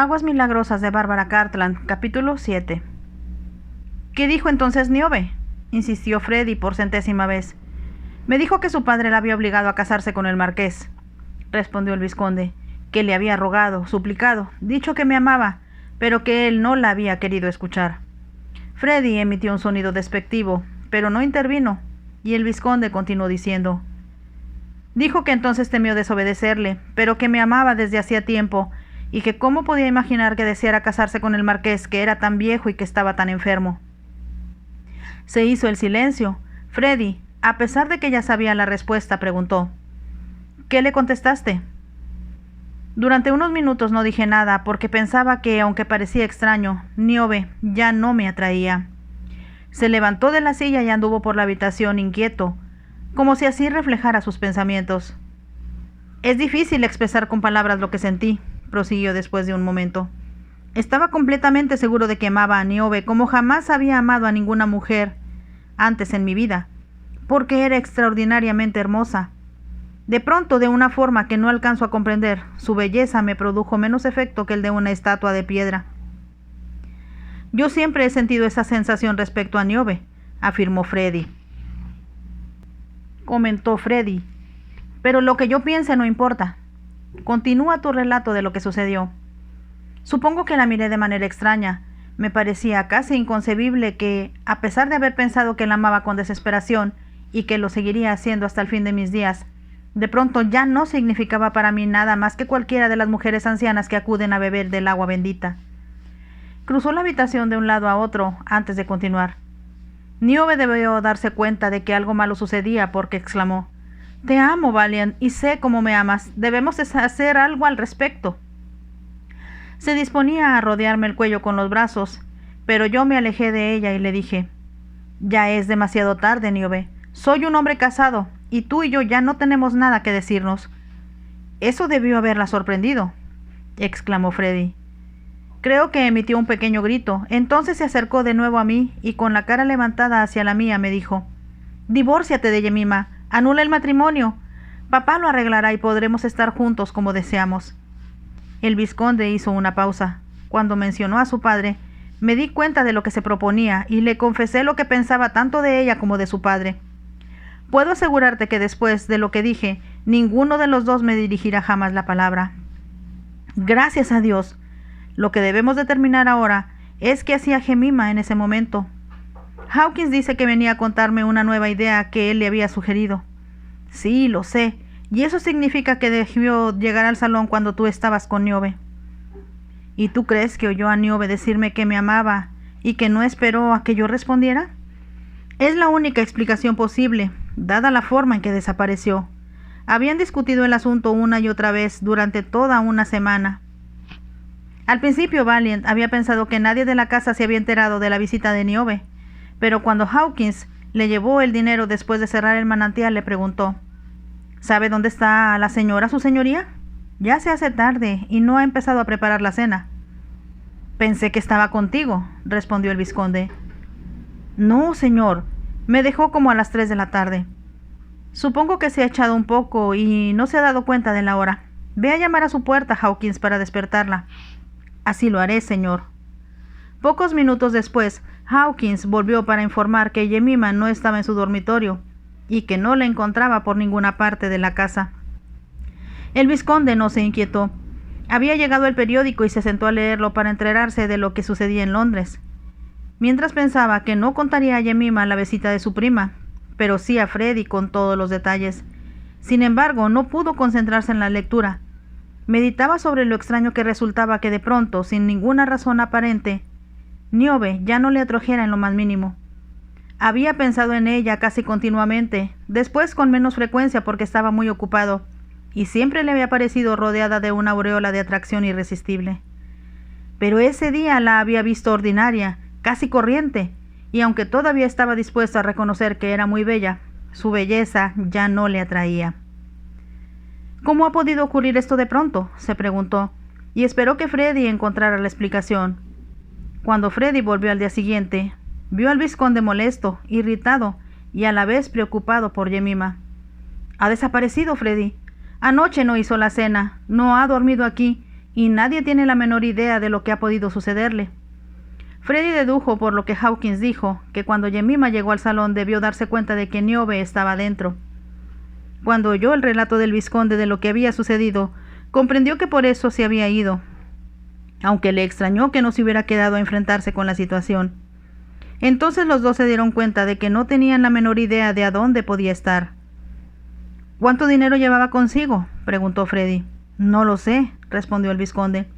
Aguas milagrosas de Bárbara Cartland, capítulo 7. ¿Qué dijo entonces Niobe?, insistió Freddy por 100ª vez. Me dijo que su padre la había obligado a casarse con el marqués, respondió el vizconde, que le había rogado, suplicado, dicho que me amaba, pero que él no la había querido escuchar. Freddy emitió un sonido despectivo, pero no intervino, y el vizconde continuó diciendo: dijo que entonces temió desobedecerle, pero que me amaba desde hacía tiempo, y que cómo podía imaginar que deseara casarse con el marqués, que era tan viejo y que estaba tan enfermo. Se hizo el silencio. Freddy, a pesar de que ya sabía la respuesta, preguntó: ¿qué le contestaste? Durante unos minutos no dije nada, porque pensaba que, aunque parecía extraño, Niobe ya no me atraía. Se levantó de la silla y anduvo por la habitación inquieto, como si así reflejara sus pensamientos. Es difícil expresar con palabras lo que sentí, prosiguió después de un momento. Estaba completamente seguro de que amaba a Niobe como jamás había amado a ninguna mujer antes en mi vida, porque era extraordinariamente hermosa. De pronto, de una forma que no alcanzo a comprender, su belleza me produjo menos efecto que el de una estatua de piedra. Yo siempre he sentido esa sensación respecto a Niobe, afirmó Freddy. Comentó Freddy. Pero lo que yo piense no importa. Continúa tu relato de lo que sucedió. Supongo que la miré de manera extraña. Me parecía casi inconcebible que, a pesar de haber pensado que la amaba con desesperación y que lo seguiría haciendo hasta el fin de mis días, de pronto ya no significaba para mí nada más que cualquiera de las mujeres ancianas que acuden a beber del agua bendita. Cruzó la habitación de un lado a otro antes de continuar. Niobe debió darse cuenta de que algo malo sucedía, porque exclamó: «Te amo, Valiant, y sé cómo me amas. Debemos hacer algo al respecto». Se disponía a rodearme el cuello con los brazos, pero yo me alejé de ella y le dije: «Ya es demasiado tarde, Niobe. Soy un hombre casado, y tú y yo ya no tenemos nada que decirnos». «Eso debió haberla sorprendido», exclamó Freddy. Creo que emitió un pequeño grito. Entonces se acercó de nuevo a mí y con la cara levantada hacia la mía me dijo: «Divórciate de Jemima. Anula el matrimonio. Papá lo arreglará y podremos estar juntos como deseamos». El vizconde hizo una pausa. Cuando mencionó a su padre, me di cuenta de lo que se proponía y le confesé lo que pensaba tanto de ella como de su padre. Puedo asegurarte que después de lo que dije, ninguno de los dos me dirigirá jamás la palabra. Gracias a Dios. Lo que debemos determinar ahora es qué hacía Jemima en ese momento. Hawkins dice que venía a contarme una nueva idea que él le había sugerido. Sí, lo sé, y eso significa que debió llegar al salón cuando tú estabas con Niobe. ¿Y tú crees que oyó a Niobe decirme que me amaba y que no esperó a que yo respondiera? Es la única explicación posible, dada la forma en que desapareció. Habían discutido el asunto una y otra vez durante toda una semana. Al principio Valiant había pensado que nadie de la casa se había enterado de la visita de Niobe, pero cuando Hawkins le llevó el dinero después de cerrar el manantial, le preguntó: ¿sabe dónde está la señora, su señoría? Ya se hace tarde y no ha empezado a preparar la cena. Pensé que estaba contigo, respondió el vizconde. No, señor, me dejó como a las 3 de la tarde. Supongo que se ha echado un poco y no se ha dado cuenta de la hora. Ve a llamar a su puerta, Hawkins, para despertarla. Así lo haré, señor. Pocos minutos después, Hawkins volvió para informar que Jemima no estaba en su dormitorio y que no la encontraba por ninguna parte de la casa. El vizconde no se inquietó. Había llegado el periódico y se sentó a leerlo para enterarse de lo que sucedía en Londres. Mientras pensaba que no contaría a Jemima la visita de su prima, pero sí a Freddy con todos los detalles. Sin embargo, no pudo concentrarse en la lectura. Meditaba sobre lo extraño que resultaba que de pronto, sin ninguna razón aparente, Niobe ya no le atrajera en lo más mínimo. Había pensado en ella casi continuamente, después con menos frecuencia porque estaba muy ocupado, y siempre le había parecido rodeada de una aureola de atracción irresistible. Pero ese día la había visto ordinaria, casi corriente, y aunque todavía estaba dispuesta a reconocer que era muy bella, su belleza ya no le atraía. ¿Cómo ha podido ocurrir esto de pronto?, se preguntó, y esperó que Freddy encontrara la explicación. Cuando Freddy volvió al día siguiente, vio al vizconde molesto, irritado y a la vez preocupado por Jemima. «Ha desaparecido, Freddy. Anoche no hizo la cena, no ha dormido aquí y nadie tiene la menor idea de lo que ha podido sucederle. Freddy dedujo por lo que Hawkins dijo que cuando Jemima llegó al salón debió darse cuenta de que Niobe estaba dentro. Cuando oyó el relato del vizconde de lo que había sucedido, comprendió que por eso se había ido, aunque le extrañó que no se hubiera quedado a enfrentarse con la situación. Entonces los dos se dieron cuenta de que no tenían la menor idea de a dónde podía estar. ¿Cuánto dinero llevaba consigo?, preguntó Freddy. No lo sé, respondió el vizconde.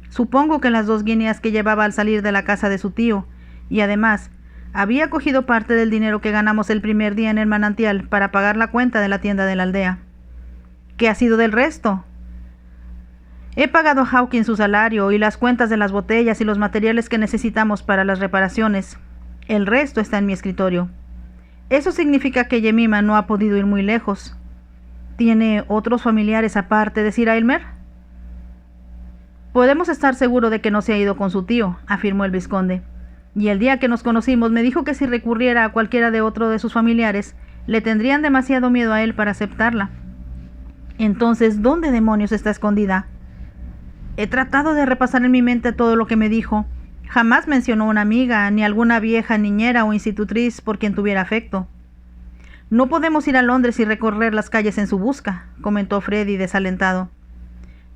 Supongo que las 2 guineas que llevaba al salir de la casa de su tío, y además, había cogido parte del dinero que ganamos el primer día en el manantial para pagar la cuenta de la tienda de la aldea. ¿Qué ha sido del resto? He pagado a Hawkins su salario y las cuentas de las botellas y los materiales que necesitamos para las reparaciones. El resto está en mi escritorio. Eso significa que Jemima no ha podido ir muy lejos. ¿Tiene otros familiares aparte de Sir Aylmer? Podemos estar seguros de que no se ha ido con su tío, afirmó el vizconde. Y el día que nos conocimos me dijo que si recurriera a cualquiera de otro de sus familiares, le tendrían demasiado miedo a él para aceptarla. Entonces, ¿dónde demonios está escondida? He tratado de repasar en mi mente todo lo que me dijo. Jamás mencionó una amiga, ni alguna vieja niñera o institutriz por quien tuviera afecto. No podemos ir a Londres y recorrer las calles en su busca, comentó Freddy desalentado.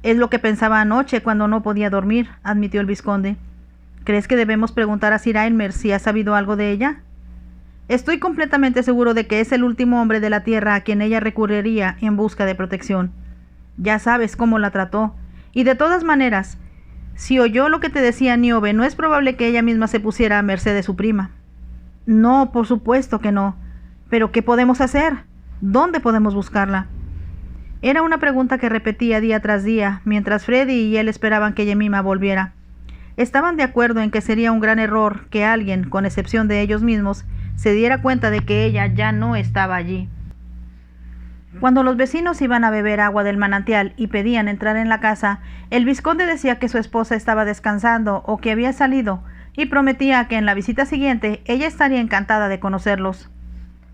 Es lo que pensaba anoche cuando no podía dormir, admitió el vizconde. ¿Crees que debemos preguntar a Sir Aylmer si ha sabido algo de ella? Estoy completamente seguro de que es el último hombre de la tierra a quien ella recurriría en busca de protección. Ya sabes cómo la trató, y de todas maneras, si oyó lo que te decía Niobe, no es probable que ella misma se pusiera a merced de su prima. No, por supuesto que no. ¿Pero qué podemos hacer? ¿Dónde podemos buscarla? Era una pregunta que repetía día tras día, mientras Freddy y él esperaban que Jemima volviera. Estaban de acuerdo en que sería un gran error que alguien, con excepción de ellos mismos, se diera cuenta de que ella ya no estaba allí. Cuando los vecinos iban a beber agua del manantial y pedían entrar en la casa, el vizconde decía que su esposa estaba descansando o que había salido, y prometía que en la visita siguiente ella estaría encantada de conocerlos.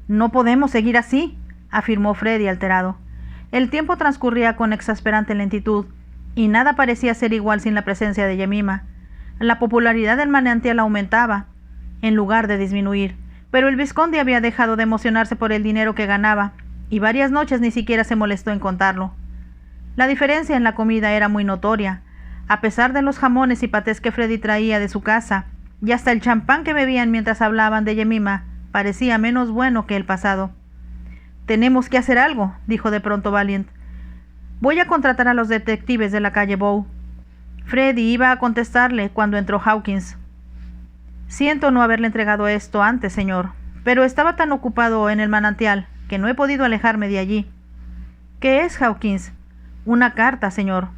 No podemos seguir así, afirmó Freddy alterado. El tiempo transcurría con exasperante lentitud, y nada parecía ser igual sin la presencia de Jemima. La popularidad del manantial aumentaba, en lugar de disminuir, pero el vizconde había dejado de emocionarse por el dinero que ganaba, y varias noches ni siquiera se molestó en contarlo. La diferencia en la comida era muy notoria. A pesar de los jamones y patés que Freddy traía de su casa, y hasta el champán que bebían mientras hablaban de Jemima, parecía menos bueno que el pasado. «Tenemos que hacer algo», dijo de pronto Valiant. «Voy a contratar a los detectives de la calle Bow». Freddy iba a contestarle cuando entró Hawkins. «Siento no haberle entregado esto antes, señor, pero estaba tan ocupado en el manantial que no he podido alejarme de allí». «¿Qué es, Hawkins?» «Una carta, señor».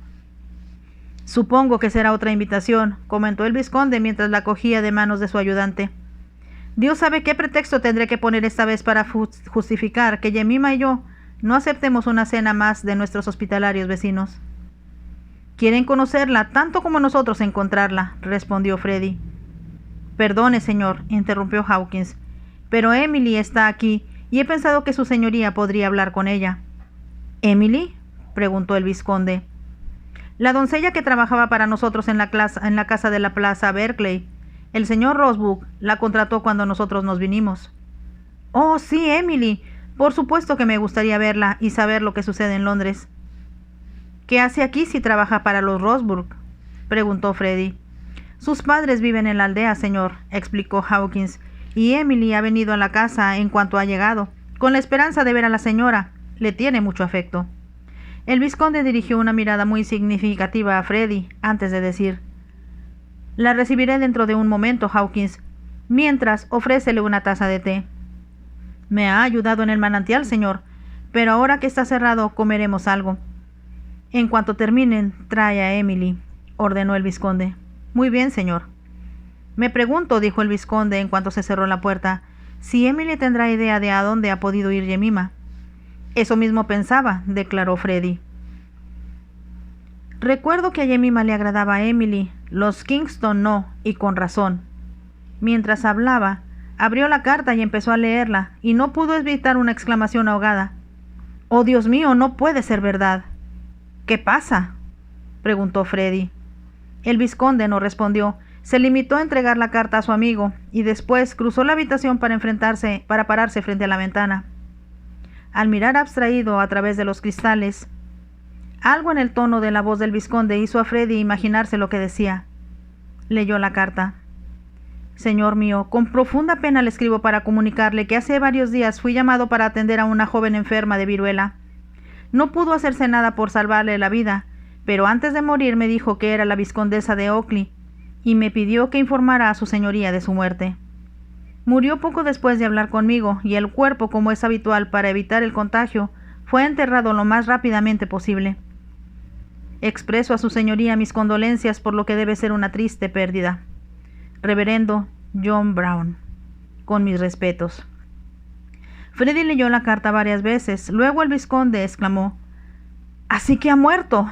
«Supongo que será otra invitación», comentó el vizconde mientras la cogía de manos de su ayudante. «Dios sabe qué pretexto tendré que poner esta vez para justificar que Jemima y yo no aceptemos una cena más de nuestros hospitalarios vecinos». «Quieren conocerla tanto como nosotros encontrarla», respondió Freddy. «Perdone, señor», interrumpió Hawkins, «pero Emily está aquí y he pensado que su señoría podría hablar con ella». «¿Emily?», preguntó el vizconde. «La doncella que trabajaba para nosotros en la casa de la plaza Berkeley. El señor Rosebrook la contrató cuando nosotros nos vinimos». «Oh, sí, Emily. Por supuesto que me gustaría verla y saber lo que sucede en Londres». «¿Qué hace aquí si trabaja para los Rosebrook?», preguntó Freddy. «Sus padres viven en la aldea, señor», explicó Hawkins, «y Emily ha venido a la casa en cuanto ha llegado, con la esperanza de ver a la señora. Le tiene mucho afecto». El vizconde dirigió una mirada muy significativa a Freddy antes de decir: «La recibiré dentro de un momento, Hawkins. Mientras, ofrécele una taza de té». «Me ha ayudado en el manantial, señor, pero ahora que está cerrado comeremos algo». «En cuanto terminen, trae a Emily», ordenó el vizconde. «Muy bien, señor». «Me pregunto», dijo el vizconde en cuanto se cerró la puerta, «si Emily tendrá idea de a dónde ha podido ir Jemima». «Eso mismo pensaba», declaró Freddy. «Recuerdo que a Jemima le agradaba a Emily, los Kingston no, y con razón». Mientras hablaba, abrió la carta y empezó a leerla, y no pudo evitar una exclamación ahogada. «Oh, Dios mío, no puede ser verdad». «¿Qué pasa?». preguntó Freddy. El vizconde no respondió. Se limitó a entregar la carta a su amigo y después cruzó la habitación para pararse frente a la ventana. Al mirar abstraído a través de los cristales, algo en el tono de la voz del vizconde hizo a Freddy imaginarse lo que decía. Leyó la carta. Señor mío, con profunda pena le escribo para comunicarle que hace varios días fui llamado para atender a una joven enferma de viruela. No pudo hacerse nada por salvarle la vida, pero antes de morir me dijo que era la vizcondesa de Oakley y me pidió que informara a su señoría de su muerte. Murió poco después de hablar conmigo y el cuerpo, como es habitual para evitar el contagio, fue enterrado lo más rápidamente posible. Expreso a su señoría mis condolencias por lo que debe ser una triste pérdida. Reverendo John Brown. Con mis respetos. Freddy leyó la carta varias veces. Luego el vizconde exclamó: «¡Así que ha muerto!».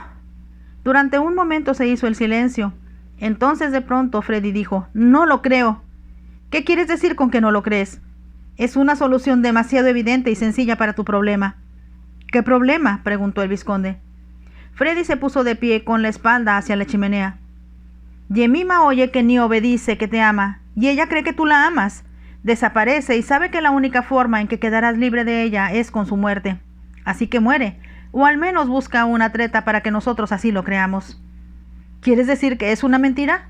Durante un momento se hizo el silencio. Entonces de pronto Freddy dijo: «No lo creo». «¿Qué quieres decir con que no lo crees? Es una solución demasiado evidente y sencilla para tu problema». «¿Qué problema?», preguntó el vizconde. Freddy se puso de pie con la espalda hacia la chimenea. «Jemima oye que Niobe dice que te ama, y ella cree que tú la amas. Desaparece y sabe que la única forma en que quedarás libre de ella es con su muerte. Así que muere, o al menos busca una treta para que nosotros así lo creamos». «¿Quieres decir que es una mentira?».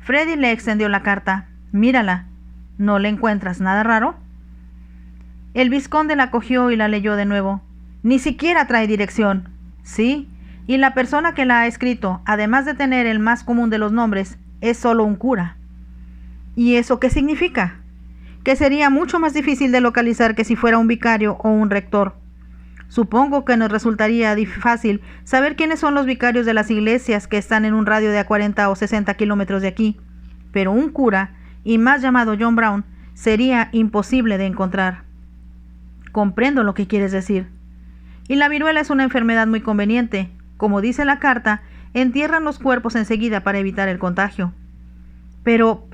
Freddy le extendió la carta. «Mírala. ¿No le encuentras nada raro?». El vizconde la cogió y la leyó de nuevo. «Ni siquiera trae dirección». «Sí, y la persona que la ha escrito, además de tener el más común de los nombres, es solo un cura». «¿Y eso qué significa?». «Que sería mucho más difícil de localizar que si fuera un vicario o un rector. Supongo que nos resultaría fácil saber quiénes son los vicarios de las iglesias que están en un radio de a 40 o 60 kilómetros de aquí, pero un cura, y más llamado John Brown, sería imposible de encontrar». «Comprendo lo que quieres decir. Y la viruela es una enfermedad muy conveniente. Como dice la carta, entierran los cuerpos enseguida para evitar el contagio». Pero,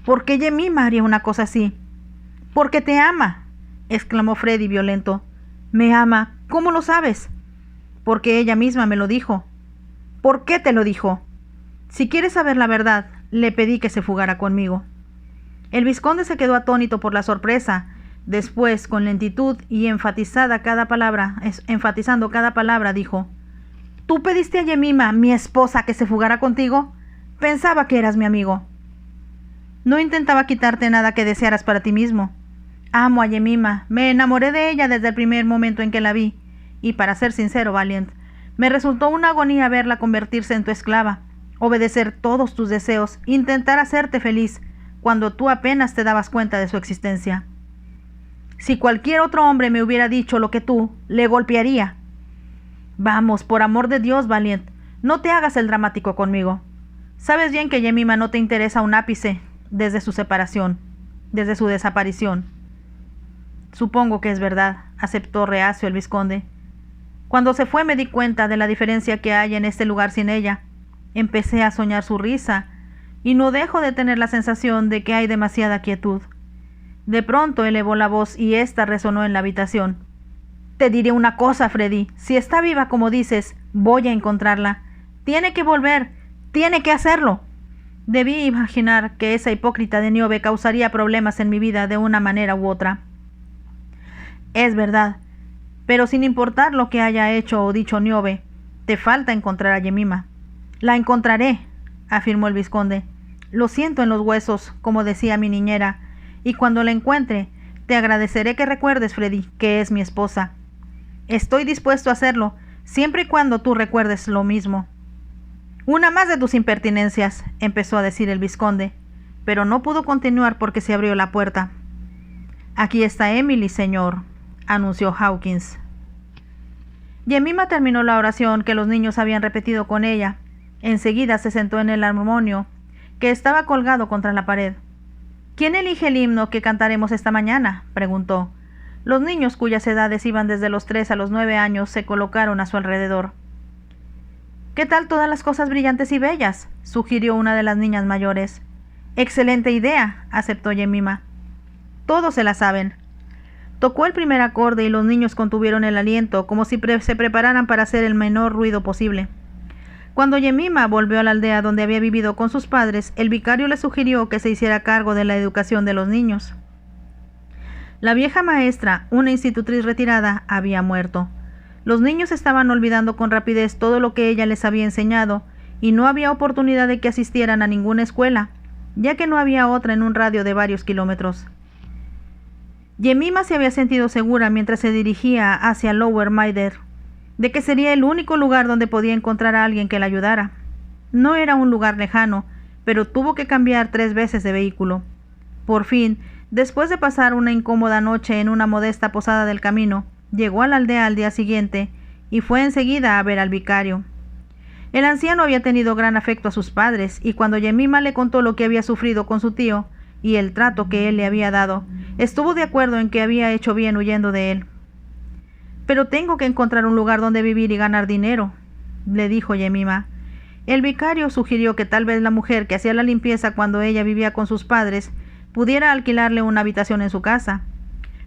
¿por qué Jemima haría una cosa así?» «Porque te ama», exclamó Freddy violento. «¿Me ama? ¿Cómo lo sabes?». «Porque ella misma me lo dijo». «¿Por qué te lo dijo?». «Si quieres saber la verdad, le pedí que se fugara conmigo». El vizconde se quedó atónito por la sorpresa. Después, con lentitud y enfatizando cada palabra, dijo: «¿Tú pediste a Jemima, mi esposa, que se fugara contigo? Pensaba que eras mi amigo». «No intentaba quitarte nada que desearas para ti mismo. Amo a Jemima, me enamoré de ella desde el primer momento en que la vi, y para ser sincero, Valiant, me resultó una agonía verla convertirse en tu esclava, obedecer todos tus deseos, intentar hacerte feliz, cuando tú apenas te dabas cuenta de su existencia. Si cualquier otro hombre me hubiera dicho lo que tú, le golpearía. Vamos, por amor de Dios, Valiant, no te hagas el dramático conmigo. Sabes bien que Jemima no te interesa un ápice desde su desaparición». «Supongo que es verdad», aceptó reacio el vizconde. «Cuando se fue me di cuenta de la diferencia que hay en este lugar sin ella. Empecé a soñar su risa, y no dejo de tener la sensación de que hay demasiada quietud». De pronto elevó la voz y ésta resonó en la habitación. «Te diré una cosa, Freddy. Si está viva como dices, voy a encontrarla. Tiene que volver. Tiene que hacerlo». Debí imaginar que esa hipócrita de Niobe causaría problemas en mi vida de una manera u otra. «Es verdad, pero sin importar lo que haya hecho o dicho Niobe, te falta encontrar a Jemima». «La encontraré», afirmó el vizconde. «Lo siento en los huesos, como decía mi niñera, y cuando la encuentre, te agradeceré que recuerdes, Freddy, que es mi esposa. Estoy dispuesto a hacerlo, siempre y cuando tú recuerdes lo mismo». «Una más de tus impertinencias», empezó a decir el vizconde, pero no pudo continuar porque se abrió la puerta. «Aquí está Emily, señor», anunció Hawkins. Jemima terminó la oración que los niños habían repetido con ella. Enseguida se sentó en el armonio, que estaba colgado contra la pared. «¿Quién elige el himno que cantaremos esta mañana?», preguntó. Los niños, cuyas edades iban desde los 3 a los 9 años, se colocaron a su alrededor. «¿Qué tal todas las cosas brillantes y bellas?», sugirió una de las niñas mayores. «Excelente idea», aceptó Jemima. «Todos se la saben». Tocó el primer acorde y los niños contuvieron el aliento, como si se prepararan para hacer el menor ruido posible. Cuando Yemima volvió a la aldea donde había vivido con sus padres, el vicario le sugirió que se hiciera cargo de la educación de los niños. La vieja maestra, una institutriz retirada, había muerto. Los niños estaban olvidando con rapidez todo lo que ella les había enseñado, y no había oportunidad de que asistieran a ninguna escuela, ya que no había otra en un radio de varios kilómetros. Yemima se había sentido segura mientras se dirigía hacia Lower Maider, de que sería el único lugar donde podía encontrar a alguien que la ayudara. No era un lugar lejano, pero tuvo que cambiar 3 veces de vehículo. Por fin, después de pasar una incómoda noche en una modesta posada del camino, llegó a la aldea al día siguiente y fue enseguida a ver al vicario. El anciano había tenido gran afecto a sus padres, y cuando Yemima le contó lo que había sufrido con su tío y el trato que él le había dado, estuvo de acuerdo en que había hecho bien huyendo de él. «Pero tengo que encontrar un lugar donde vivir y ganar dinero», le dijo Yemima. El vicario sugirió que tal vez la mujer que hacía la limpieza cuando ella vivía con sus padres pudiera alquilarle una habitación en su casa.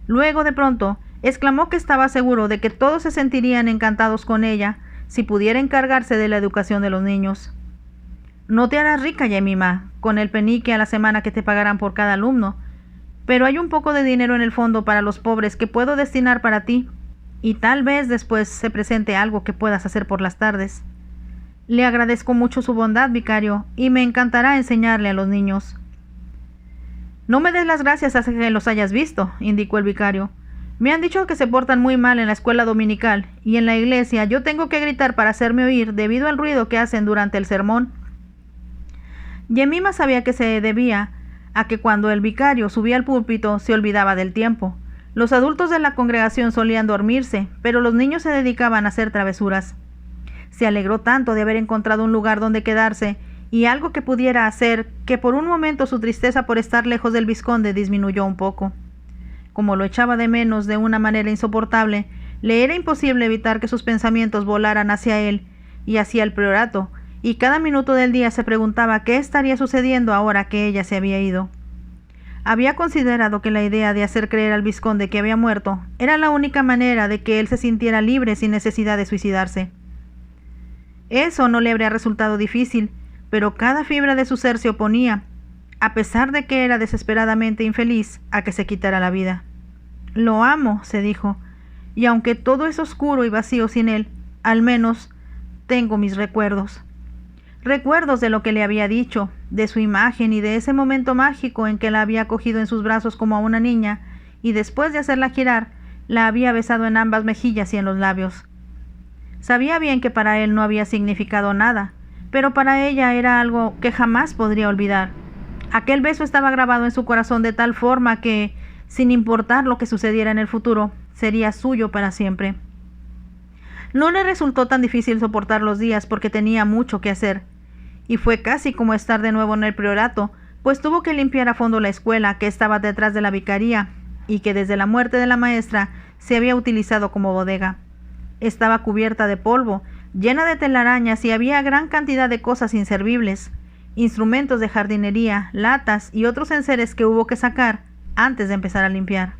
Luego, de pronto, exclamó que estaba seguro de que todos se sentirían encantados con ella si pudiera encargarse de la educación de los niños. «No te harás rica, Yemima, con el penique a la semana que te pagarán por cada alumno, pero hay un poco de dinero en el fondo para los pobres que puedo destinar para ti, y tal vez después se presente algo que puedas hacer por las tardes. Le agradezco mucho su bondad, vicario, y me encantará enseñarle a los niños». «No me des las gracias hasta que los hayas visto», indicó el vicario. «Me han dicho que se portan muy mal en la escuela dominical, y en la iglesia yo tengo que gritar para hacerme oír debido al ruido que hacen durante el sermón». Yemima sabía que se debía a que cuando el vicario subía al púlpito se olvidaba del tiempo. Los adultos de la congregación solían dormirse, pero los niños se dedicaban a hacer travesuras. Se alegró tanto de haber encontrado un lugar donde quedarse y algo que pudiera hacer, que por un momento su tristeza por estar lejos del vizconde disminuyó un poco. Como lo echaba de menos de una manera insoportable, le era imposible evitar que sus pensamientos volaran hacia él y hacia el priorato, y cada minuto del día se preguntaba qué estaría sucediendo ahora que ella se había ido. Había considerado que la idea de hacer creer al vizconde que había muerto era la única manera de que él se sintiera libre sin necesidad de suicidarse. Eso no le habría resultado difícil, pero cada fibra de su ser se oponía, a pesar de que era desesperadamente infeliz, a que se quitara la vida. «Lo amo», se dijo, «y aunque todo es oscuro y vacío sin él, al menos tengo mis recuerdos». Recuerdos de lo que le había dicho, de su imagen y de ese momento mágico en que la había cogido en sus brazos como a una niña, y después de hacerla girar, la había besado en ambas mejillas y en los labios. Sabía bien que para él no había significado nada, pero para ella era algo que jamás podría olvidar. Aquel beso estaba grabado en su corazón de tal forma que, sin importar lo que sucediera en el futuro, sería suyo para siempre. No le resultó tan difícil soportar los días porque tenía mucho que hacer, y fue casi como estar de nuevo en el priorato, pues tuvo que limpiar a fondo la escuela que estaba detrás de la vicaría y que desde la muerte de la maestra se había utilizado como bodega. Estaba cubierta de polvo, llena de telarañas, y había gran cantidad de cosas inservibles, instrumentos de jardinería, latas y otros enseres que hubo que sacar antes de empezar a limpiar.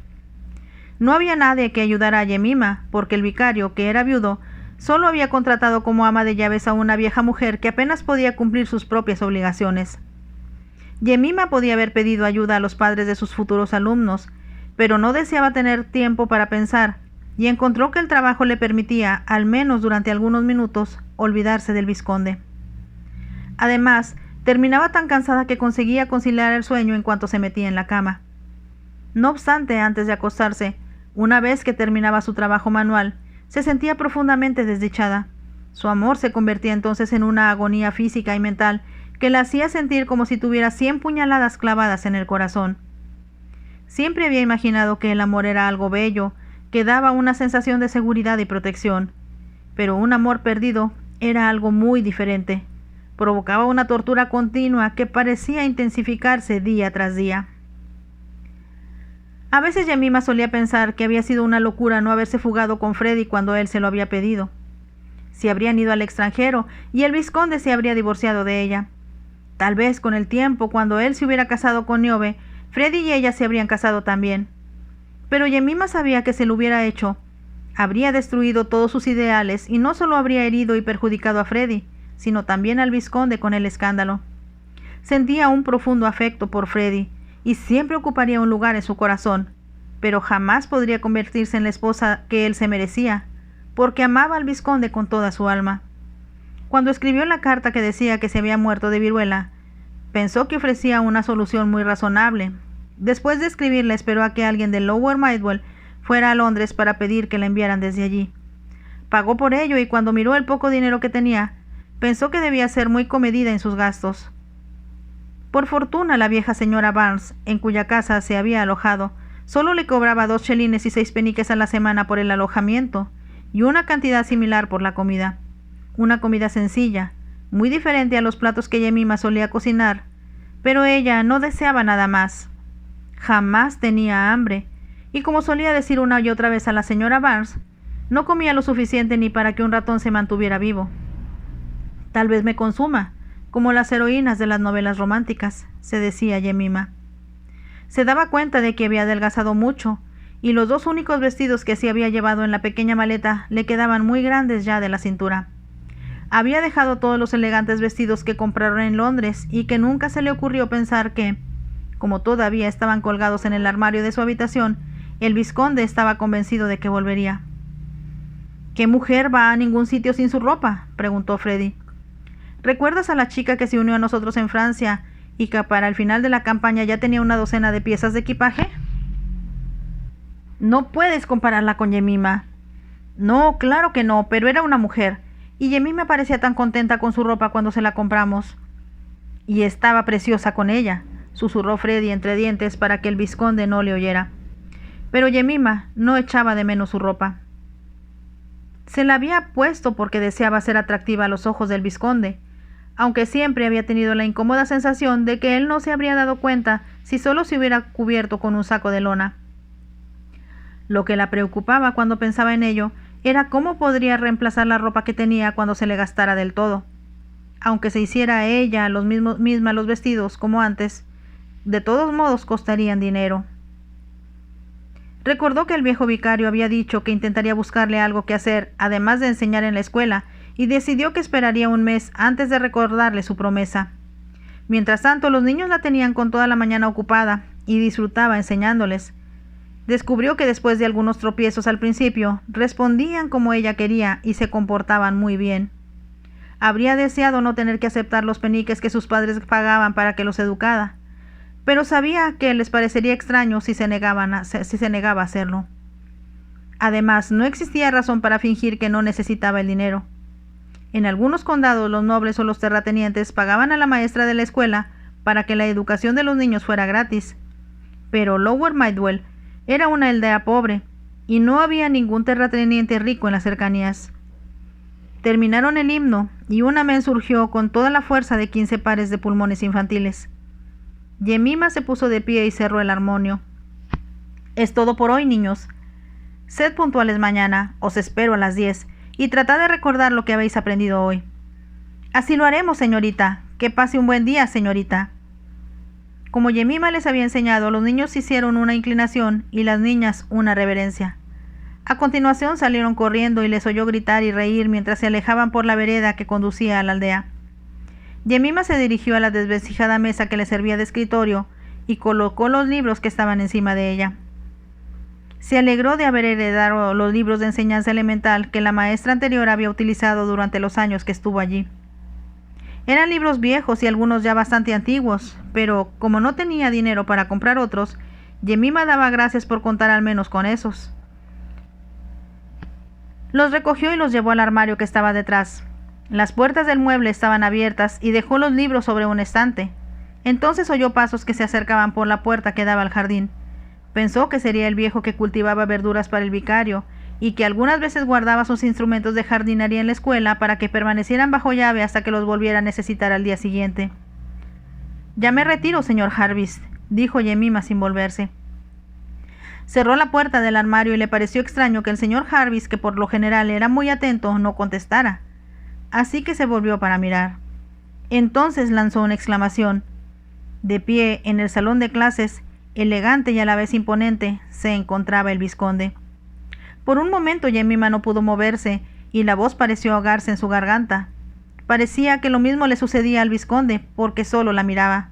No había nadie que ayudara a Yemima, porque el vicario, que era viudo, solo había contratado como ama de llaves a una vieja mujer que apenas podía cumplir sus propias obligaciones. Yemima podía haber pedido ayuda a los padres de sus futuros alumnos, pero no deseaba tener tiempo para pensar, y encontró que el trabajo le permitía, al menos durante algunos minutos, olvidarse del vizconde. Además, terminaba tan cansada que conseguía conciliar el sueño en cuanto se metía en la cama. No obstante, antes de acostarse, una vez que terminaba su trabajo manual, se sentía profundamente desdichada. Su amor se convertía entonces en una agonía física y mental que la hacía sentir como si tuviera 100 puñaladas clavadas en el corazón. Siempre había imaginado que el amor era algo bello, que daba una sensación de seguridad y protección, pero un amor perdido era algo muy diferente. Provocaba una tortura continua que parecía intensificarse día tras día. A veces Yemima solía pensar que había sido una locura no haberse fugado con Freddy cuando él se lo había pedido. Si habrían ido al extranjero y el vizconde se habría divorciado de ella. Tal vez con el tiempo, cuando él se hubiera casado con Niobe, Freddy y ella se habrían casado también. Pero Yemima sabía que si lo hubiera hecho, habría destruido todos sus ideales y no solo habría herido y perjudicado a Freddy, sino también al vizconde con el escándalo. Sentía un profundo afecto por Freddy y siempre ocuparía un lugar en su corazón, pero jamás podría convertirse en la esposa que él se merecía, porque amaba al vizconde con toda su alma. Cuando escribió la carta que decía que se había muerto de viruela, pensó que ofrecía una solución muy razonable. Después de escribirla, esperó a que alguien de Lower Midwell fuera a Londres para pedir que la enviaran desde allí. Pagó por ello y cuando miró el poco dinero que tenía, pensó que debía ser muy comedida en sus gastos. Por fortuna, la vieja señora Barnes, en cuya casa se había alojado, solo le cobraba 2 chelines y 6 peniques a la semana por el alojamiento y una cantidad similar por la comida. Una comida sencilla, muy diferente a los platos que Jemima solía cocinar, pero ella no deseaba nada más. Jamás tenía hambre, y como solía decir una y otra vez a la señora Barnes, no comía lo suficiente ni para que un ratón se mantuviera vivo. Tal vez me consuma, como las heroínas de las novelas románticas, se decía Jemima. Se daba cuenta de que había adelgazado mucho, y los 2 únicos vestidos que se había llevado en la pequeña maleta le quedaban muy grandes ya de la cintura. Había dejado todos los elegantes vestidos que compraron en Londres y que nunca se le ocurrió pensar que, como todavía estaban colgados en el armario de su habitación, el vizconde estaba convencido de que volvería. ¿Qué mujer va a ningún sitio sin su ropa?, preguntó Freddy. ¿Recuerdas a la chica que se unió a nosotros en Francia y que para el final de la campaña ya tenía una docena de piezas de equipaje? No puedes compararla con Jemima. No, claro que no, pero era una mujer, y Jemima parecía tan contenta con su ropa cuando se la compramos. Y estaba preciosa con ella, susurró Freddy entre dientes para que el vizconde no le oyera. Pero Jemima no echaba de menos su ropa. Se la había puesto porque deseaba ser atractiva a los ojos del vizconde, aunque siempre había tenido la incómoda sensación de que él no se habría dado cuenta si solo se hubiera cubierto con un saco de lona. Lo que la preocupaba cuando pensaba en ello era cómo podría reemplazar la ropa que tenía cuando se le gastara del todo. Aunque se hiciera ella misma los vestidos como antes, de todos modos costarían dinero. Recordó que el viejo vicario había dicho que intentaría buscarle algo que hacer, además de enseñar en la escuela, y decidió que esperaría un mes antes de recordarle su promesa. Mientras tanto, los niños la tenían con toda la mañana ocupada y disfrutaba enseñándoles. Descubrió que después de algunos tropiezos al principio, respondían como ella quería y se comportaban muy bien. Habría deseado no tener que aceptar los peniques que sus padres pagaban para que los educara, pero sabía que les parecería extraño si se negaba a hacerlo. Además, no existía razón para fingir que no necesitaba el dinero. En algunos condados, los nobles o los terratenientes pagaban a la maestra de la escuela para que la educación de los niños fuera gratis, pero Lower Midwell era una aldea pobre, y no había ningún terrateniente rico en las cercanías. Terminaron el himno, y un amén surgió con toda la fuerza de 15 pares de pulmones infantiles. Jemima se puso de pie y cerró el armonio. Es todo por hoy, niños. Sed puntuales mañana, os espero a las 10, y tratad de recordar lo que habéis aprendido hoy. Así lo haremos, señorita. Que pase un buen día, señorita. Como Jemima les había enseñado, los niños hicieron una inclinación y las niñas una reverencia. A continuación salieron corriendo y les oyó gritar y reír mientras se alejaban por la vereda que conducía a la aldea. Jemima se dirigió a la desvencijada mesa que le servía de escritorio y colocó los libros que estaban encima de ella. Se alegró de haber heredado los libros de enseñanza elemental que la maestra anterior había utilizado durante los años que estuvo allí. Eran libros viejos y algunos ya bastante antiguos, pero como no tenía dinero para comprar otros, Jemima daba gracias por contar al menos con esos. Los recogió y los llevó al armario que estaba detrás. Las puertas del mueble estaban abiertas y dejó los libros sobre un estante. Entonces oyó pasos que se acercaban por la puerta que daba al jardín. Pensó que sería el viejo que cultivaba verduras para el vicario y que algunas veces guardaba sus instrumentos de jardinería en la escuela para que permanecieran bajo llave hasta que los volviera a necesitar al día siguiente. «Ya me retiro, señor Jarvis», dijo Jemima sin volverse. Cerró la puerta del armario y le pareció extraño que el señor Jarvis, que por lo general era muy atento, no contestara. Así que se volvió para mirar. Entonces lanzó una exclamación. De pie en el salón de clases, elegante y a la vez imponente, se encontraba el vizconde. Por un momento Jemima no pudo moverse y la voz pareció ahogarse en su garganta. Parecía que lo mismo le sucedía al vizconde, porque solo la miraba.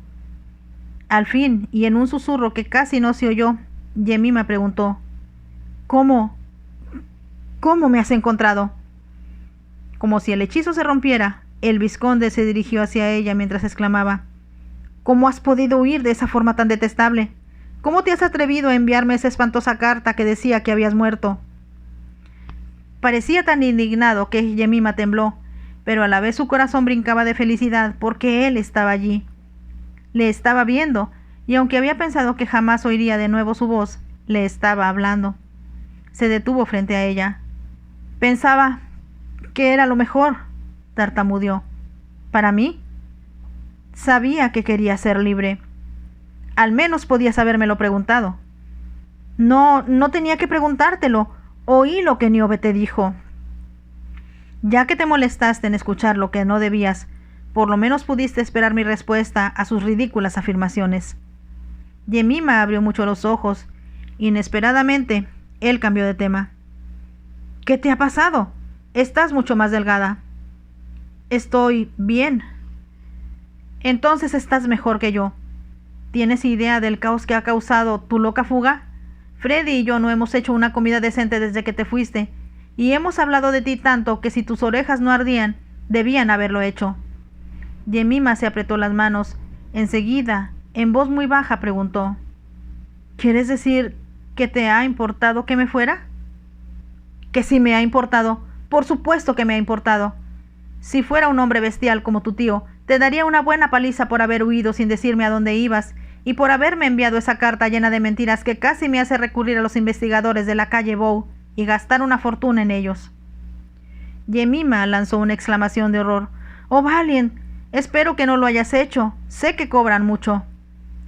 Al fin, y en un susurro que casi no se oyó, Jemima preguntó: ¿Cómo me has encontrado? Como si el hechizo se rompiera, el vizconde se dirigió hacia ella mientras exclamaba: ¿Cómo has podido huir de esa forma tan detestable? ¿Cómo te has atrevido a enviarme esa espantosa carta que decía que habías muerto? Parecía tan indignado que Jemima tembló, pero a la vez su corazón brincaba de felicidad porque él estaba allí. Le estaba viendo, y aunque había pensado que jamás oiría de nuevo su voz, le estaba hablando. Se detuvo frente a ella. Pensaba que era lo mejor, tartamudeó. ¿Para mí? Sabía que quería ser libre. Al menos podías habérmelo preguntado. No tenía que preguntártelo. Oí lo que Niobe te dijo. Ya que te molestaste en escuchar lo que no debías, por lo menos pudiste esperar mi respuesta a sus ridículas afirmaciones. Jemima abrió mucho los ojos. Inesperadamente, él cambió de tema. ¿Qué te ha pasado? Estás mucho más delgada. Estoy bien. Entonces estás mejor que yo. ¿Tienes idea del caos que ha causado tu loca fuga? Freddy y yo no hemos hecho una comida decente desde que te fuiste, y hemos hablado de ti tanto que si tus orejas no ardían, debían haberlo hecho. Jemima se apretó las manos. Enseguida, en voz muy baja, preguntó: ¿Quieres decir que te ha importado que me fuera? Que sí me ha importado. Por supuesto que me ha importado. Si fuera un hombre bestial como tu tío, te daría una buena paliza por haber huido sin decirme a dónde ibas y por haberme enviado esa carta llena de mentiras que casi me hace recurrir a los investigadores de la calle Bow y gastar una fortuna en ellos. Jemima lanzó una exclamación de horror. «Oh, Valiant, espero que no lo hayas hecho. Sé que cobran mucho».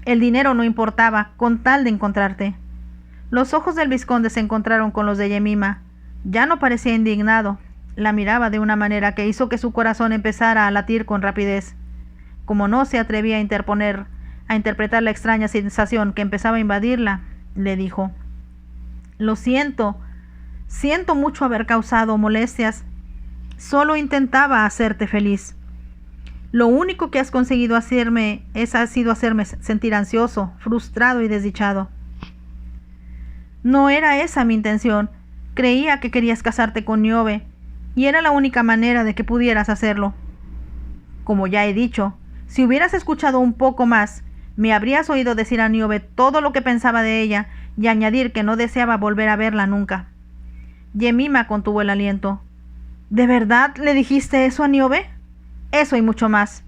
El dinero no importaba, con tal de encontrarte. Los ojos del vizconde se encontraron con los de Jemima. Ya no parecía indignado. La miraba de una manera que hizo que su corazón empezara a latir con rapidez. Como no se atrevía a interpretar la extraña sensación que empezaba a invadirla, le dijo: «Lo siento. Siento mucho haber causado molestias. Solo intentaba hacerte feliz. Lo único que has conseguido ha sido hacerme sentir ansioso, frustrado y desdichado. No era esa mi intención. Creía que querías casarte con Niobe, y era la única manera de que pudieras hacerlo. Como ya he dicho, si hubieras escuchado un poco más, me habrías oído decir a Niobe todo lo que pensaba de ella y añadir que no deseaba volver a verla nunca». Jemima contuvo el aliento. «¿De verdad le dijiste eso a Niobe?» «Eso y mucho más.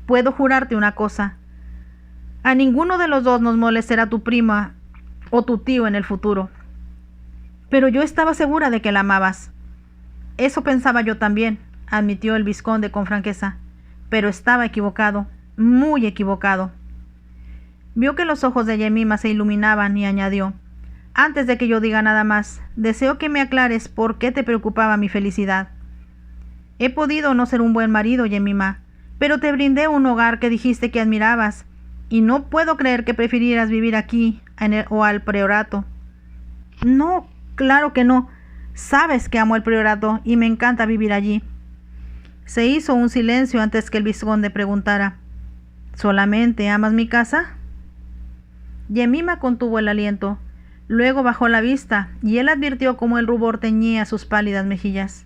Puedo jurarte una cosa. A ninguno de los dos nos molestará tu prima o tu tío en el futuro. Pero yo estaba segura de que la amabas». «Eso pensaba yo también», admitió el vizconde con franqueza, «pero estaba equivocado, muy equivocado». Vio que los ojos de Jemima se iluminaban y añadió: «Antes de que yo diga nada más, deseo que me aclares por qué te preocupaba mi felicidad. He podido no ser un buen marido, Jemima, pero te brindé un hogar que dijiste que admirabas, y no puedo creer que prefirieras vivir aquí o al priorato». «No, claro que no. Sabes que amo el priorato y me encanta vivir allí». Se hizo un silencio antes que el vizconde preguntara: «¿Solamente amas mi casa?» Jemima contuvo el aliento. Luego bajó la vista y él advirtió cómo el rubor teñía sus pálidas mejillas.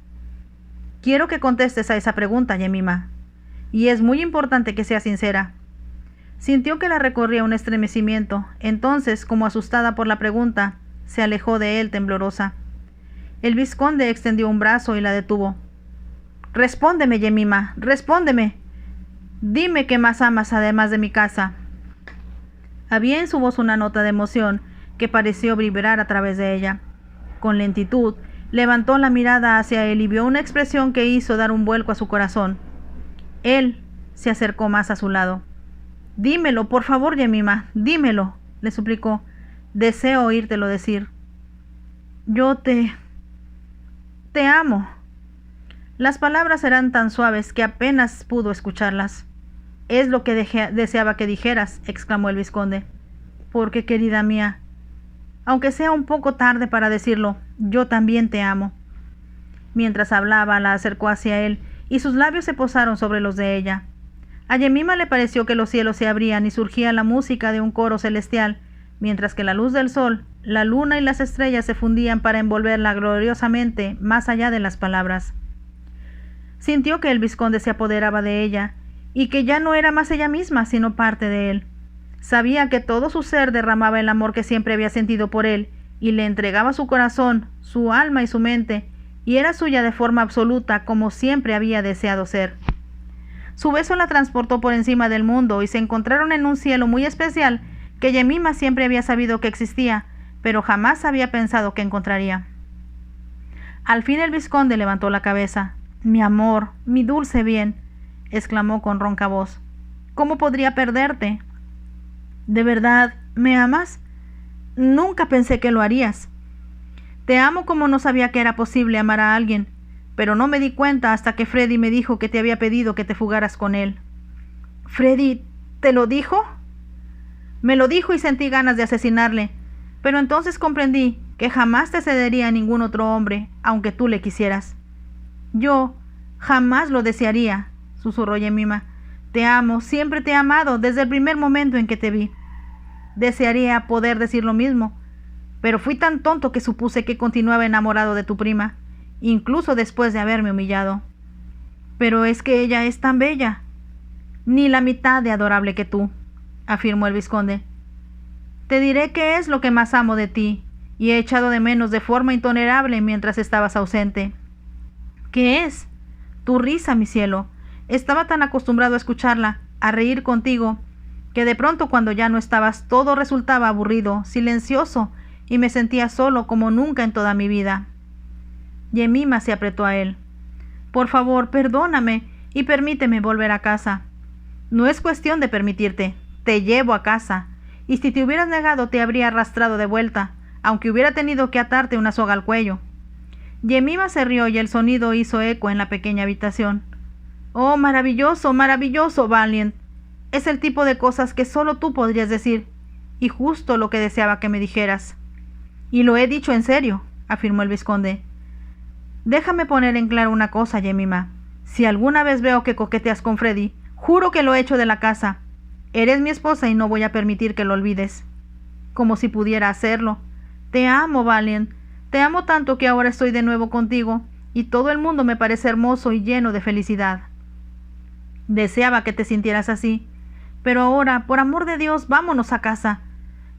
«Quiero que contestes a esa pregunta, Jemima, y es muy importante que seas sincera». Sintió que la recorría un estremecimiento. Entonces, como asustada por la pregunta, se alejó de él temblorosa. El vizconde extendió un brazo y la detuvo. «Respóndeme, Jemima, respóndeme. Dime qué más amas además de mi casa». Había en su voz una nota de emoción que pareció vibrar a través de ella. Con lentitud, levantó la mirada hacia él y vio una expresión que hizo dar un vuelco a su corazón. Él se acercó más a su lado. «Dímelo, por favor, Jemima, dímelo», le suplicó. «Deseo oírtelo decir». «Yo te amo». Las palabras eran tan suaves que apenas pudo escucharlas. «Es lo que deseaba que dijeras», exclamó el vizconde. «Porque, querida mía, aunque sea un poco tarde para decirlo, yo también te amo». Mientras hablaba, la acercó hacia él y sus labios se posaron sobre los de ella. A Yemima le pareció que los cielos se abrían y surgía la música de un coro celestial, mientras que la luz del sol, la luna y las estrellas se fundían para envolverla gloriosamente más allá de las palabras. Sintió que el vizconde se apoderaba de ella, y que ya no era más ella misma, sino parte de él. Sabía que todo su ser derramaba el amor que siempre había sentido por él, y le entregaba su corazón, su alma y su mente, y era suya de forma absoluta, como siempre había deseado ser. Su beso la transportó por encima del mundo, y se encontraron en un cielo muy especial que Yemima siempre había sabido que existía, pero jamás había pensado que encontraría. Al fin el vizconde levantó la cabeza. «Mi amor, mi dulce bien», exclamó con ronca voz. «¿Cómo podría perderte? ¿De verdad me amas? Nunca pensé que lo harías. Te amo como no sabía que era posible amar a alguien, pero no me di cuenta hasta que Freddy me dijo que te había pedido que te fugaras con él». «¿Freddy te lo dijo?» «Me lo dijo y sentí ganas de asesinarle, pero entonces comprendí que jamás te cedería a ningún otro hombre, aunque tú le quisieras». «Yo jamás lo desearía», susurró Yemima. «Te amo, siempre te he amado, desde el primer momento en que te vi. Desearía poder decir lo mismo, pero fui tan tonto que supuse que continuaba enamorado de tu prima, incluso después de haberme humillado. Pero es que ella es tan bella, ni la mitad de adorable que tú», afirmó el vizconde. «Te diré qué es lo que más amo de ti, y he echado de menos de forma intolerable mientras estabas ausente». «¿Qué es?» «Tu risa, mi cielo. Estaba tan acostumbrado a escucharla, a reír contigo, que de pronto cuando ya no estabas todo resultaba aburrido, silencioso, y me sentía solo como nunca en toda mi vida». Yemima se apretó a él. «Por favor, perdóname y permíteme volver a casa». «No es cuestión de permitirte. Te llevo a casa, y si te hubieras negado te habría arrastrado de vuelta, aunque hubiera tenido que atarte una soga al cuello». Yemima se rió y el sonido hizo eco en la pequeña habitación. «Oh, maravilloso, maravilloso, Valiant. Es el tipo de cosas que solo tú podrías decir, y justo lo que deseaba que me dijeras». «Y lo he dicho en serio», afirmó el vizconde. «Déjame poner en claro una cosa, Yemima. Si alguna vez veo que coqueteas con Freddy, juro que lo echo de la casa. Eres mi esposa y no voy a permitir que lo olvides». «Como si pudiera hacerlo. Te amo, Valiant. Te amo tanto que ahora estoy de nuevo contigo, y todo el mundo me parece hermoso y lleno de felicidad. Deseaba que te sintieras así. Pero ahora, por amor de Dios, vámonos a casa.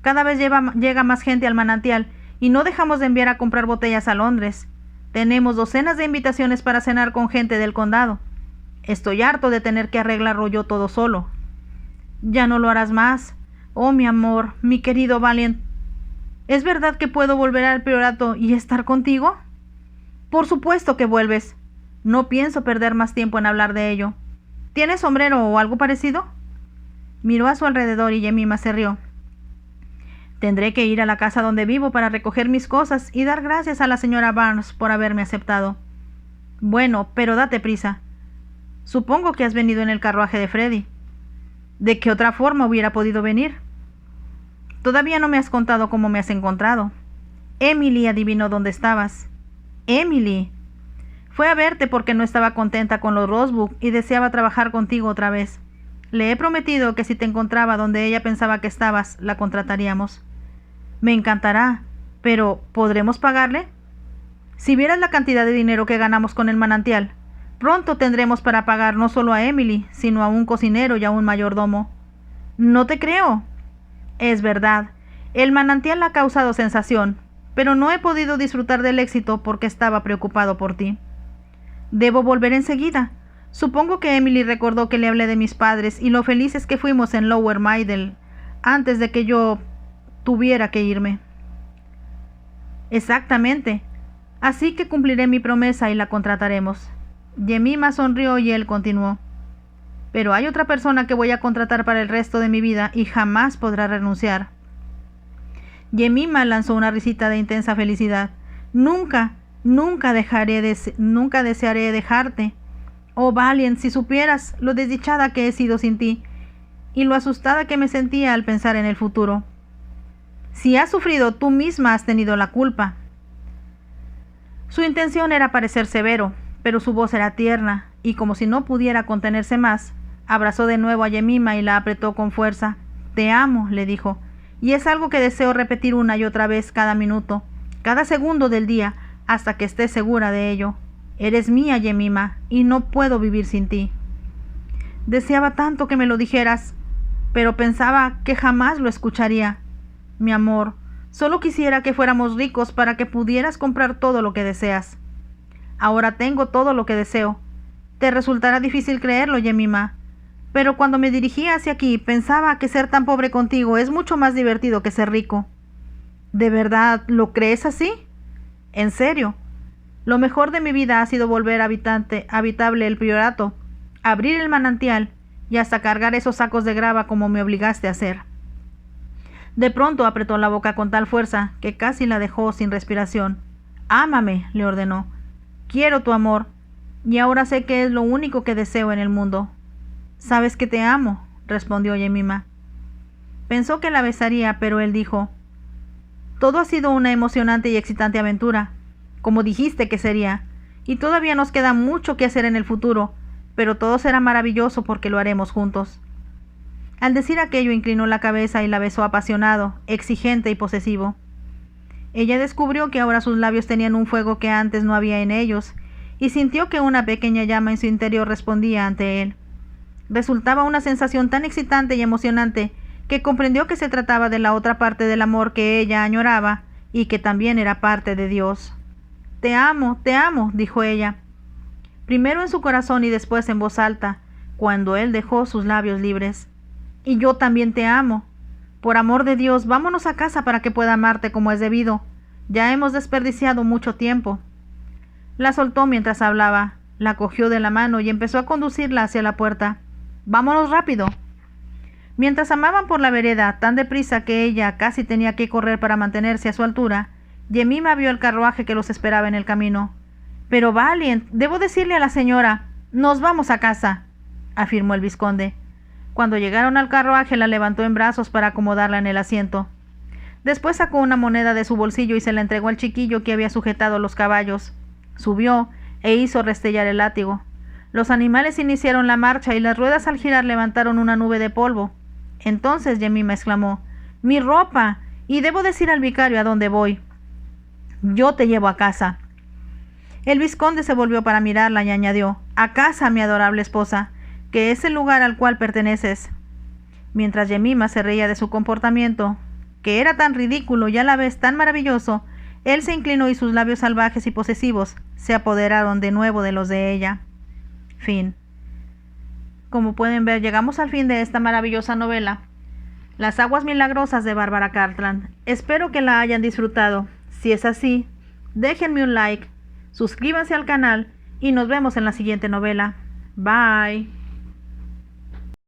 Cada vez llega más gente al manantial, y no dejamos de enviar a comprar botellas a Londres. Tenemos docenas de invitaciones para cenar con gente del condado. Estoy harto de tener que arreglarlo yo todo solo». «Ya no lo harás más. Oh, mi amor, mi querido Valiant. ¿Es verdad que puedo volver al priorato y estar contigo?» «Por supuesto que vuelves. No pienso perder más tiempo en hablar de ello. ¿Tienes sombrero o algo parecido?» Miró a su alrededor y Yemima se rió. «Tendré que ir a la casa donde vivo para recoger mis cosas y dar gracias a la señora Barnes por haberme aceptado». «Bueno, pero date prisa. Supongo que has venido en el carruaje de Freddy». «¿De qué otra forma hubiera podido venir?» «Todavía no me has contado cómo me has encontrado». «Emily adivinó dónde estabas». «Emily». «Fue a verte porque no estaba contenta con los Rosebud y deseaba trabajar contigo otra vez. Le he prometido que si te encontraba donde ella pensaba que estabas, la contrataríamos». «Me encantará, pero ¿podremos pagarle?» «Si vieras la cantidad de dinero que ganamos con el manantial, pronto tendremos para pagar no solo a Emily, sino a un cocinero y a un mayordomo». «No te creo». «Es verdad. El manantial ha causado sensación, pero no he podido disfrutar del éxito porque estaba preocupado por ti. Debo volver enseguida. Supongo que Emily recordó que le hablé de mis padres y lo felices que fuimos en Lower Mydale antes de que yo tuviera que irme». «Exactamente. Así que cumpliré mi promesa y la contrataremos». Yemima sonrió y él continuó. «Pero hay otra persona que voy a contratar para el resto de mi vida y jamás podrá renunciar». Yemima lanzó una risita de intensa felicidad. «Nunca desearé dejarte. Oh, Valiant, si supieras lo desdichada que he sido sin ti, y lo asustada que me sentía al pensar en el futuro. Si has sufrido, tú misma has tenido la culpa». Su intención era parecer severo, pero su voz era tierna, y como si no pudiera contenerse más, abrazó de nuevo a Yemima y la apretó con fuerza. «Te amo», le dijo, «y es algo que deseo repetir una y otra vez cada minuto, cada segundo del día, hasta que estés segura de ello. Eres mía, Yemima, y no puedo vivir sin ti». «Deseaba tanto que me lo dijeras, pero pensaba que jamás lo escucharía. Mi amor, solo quisiera que fuéramos ricos para que pudieras comprar todo lo que deseas. Ahora tengo todo lo que deseo. Te resultará difícil creerlo, Yemima, pero cuando me dirigía hacia aquí pensaba que ser tan pobre contigo es mucho más divertido que ser rico». «¿De verdad lo crees así?» «En serio. Lo mejor de mi vida ha sido volver habitable el priorato, abrir el manantial y hasta cargar esos sacos de grava como me obligaste a hacer». De pronto apretó la boca con tal fuerza que casi la dejó sin respiración. «Ámame», le ordenó. «Quiero tu amor, y ahora sé que es lo único que deseo en el mundo». «Sabes que te amo», respondió Yemima. Pensó que la besaría, pero él dijo: «Todo ha sido una emocionante y excitante aventura, como dijiste que sería, y todavía nos queda mucho que hacer en el futuro, pero todo será maravilloso porque lo haremos juntos». Al decir aquello inclinó la cabeza y la besó apasionado, exigente y posesivo. Ella descubrió que ahora sus labios tenían un fuego que antes no había en ellos, y sintió que una pequeña llama en su interior respondía ante él. Resultaba una sensación tan excitante y emocionante que comprendió que se trataba de la otra parte del amor que ella añoraba y que también era parte de Dios. te amo», dijo ella, primero en su corazón y después en voz alta, cuando él dejó sus labios libres. «Y yo también te amo. Por amor de Dios, vámonos a casa para que pueda amarte como es debido. Ya hemos desperdiciado mucho tiempo». La soltó mientras hablaba, la cogió de la mano y empezó a conducirla hacia la puerta. «Vámonos rápido». Mientras amaban por la vereda, tan deprisa que ella casi tenía que correr para mantenerse a su altura, Yemima vio el carruaje que los esperaba en el camino. «Pero Valiant, debo decirle a la señora, nos vamos a casa», afirmó el vizconde. Cuando llegaron al carruaje la levantó en brazos para acomodarla en el asiento. Después sacó una moneda de su bolsillo y se la entregó al chiquillo que había sujetado los caballos. Subió e hizo restellar el látigo. Los animales iniciaron la marcha y las ruedas al girar levantaron una nube de polvo. Entonces Yemima exclamó: «¡Mi ropa! Y debo decir al vicario a dónde voy». «Yo te llevo a casa». El vizconde se volvió para mirarla y añadió: «A casa, mi adorable esposa, que es el lugar al cual perteneces». Mientras Yemima se reía de su comportamiento, que era tan ridículo y a la vez tan maravilloso, él se inclinó y sus labios salvajes y posesivos se apoderaron de nuevo de los de ella. Fin. Como pueden ver, llegamos al fin de esta maravillosa novela, Las aguas milagrosas de Bárbara Cartland. Espero que la hayan disfrutado. Si es así, déjenme un like, suscríbanse al canal y nos vemos en la siguiente novela. Bye.